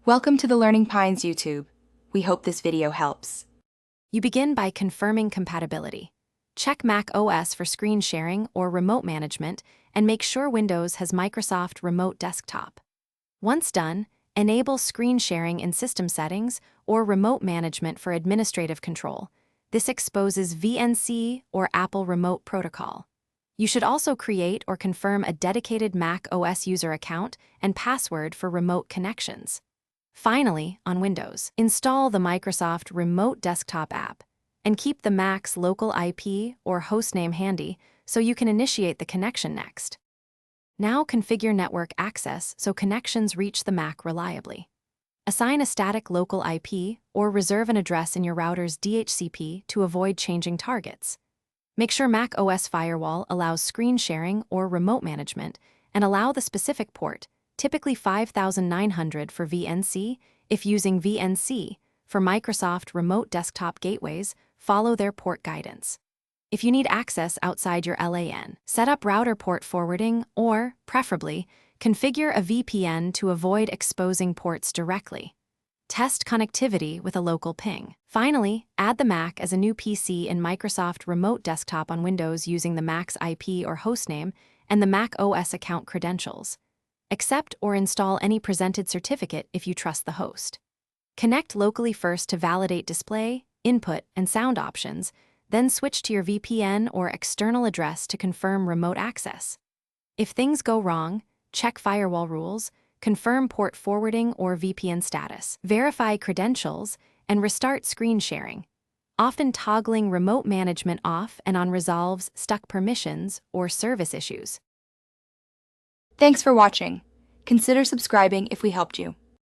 Welcome to the Learning Pines YouTube. We hope this video helps. You begin by confirming compatibility. Check Mac OS for screen sharing or remote management and make sure Windows has Microsoft Remote Desktop. Once done, enable screen sharing in System Settings or Remote Management for administrative control. This exposes VNC or Apple Remote Protocol. You should also create or confirm a dedicated Mac OS user account and password for remote connections. Finally, on Windows, install the Microsoft Remote Desktop app and keep the Mac's local IP or hostname handy so you can initiate the connection next. Now configure network access so connections reach the Mac reliably. Assign a static local IP or reserve an address in your router's DHCP to avoid changing targets. Make sure Mac OS Firewall allows screen sharing or remote management and allow the specific port, typically 5900 for VNC. If using VNC, for Microsoft Remote Desktop gateways, follow their port guidance. If you need access outside your LAN, set up router port forwarding or, preferably, configure a VPN to avoid exposing ports directly. Test connectivity with a local ping. Finally, add the Mac as a new PC in Microsoft Remote Desktop on Windows using the Mac's IP or hostname and the Mac OS account credentials. Accept or install any presented certificate if you trust the host. Connect locally first to validate display, input, and sound options, then switch to your VPN or external address to confirm remote access. If things go wrong, check firewall rules, confirm port forwarding or VPN status, verify credentials, and restart screen sharing. Often toggling remote management off and on resolves stuck permissions or service issues. Thanks for watching. Consider subscribing if we helped you.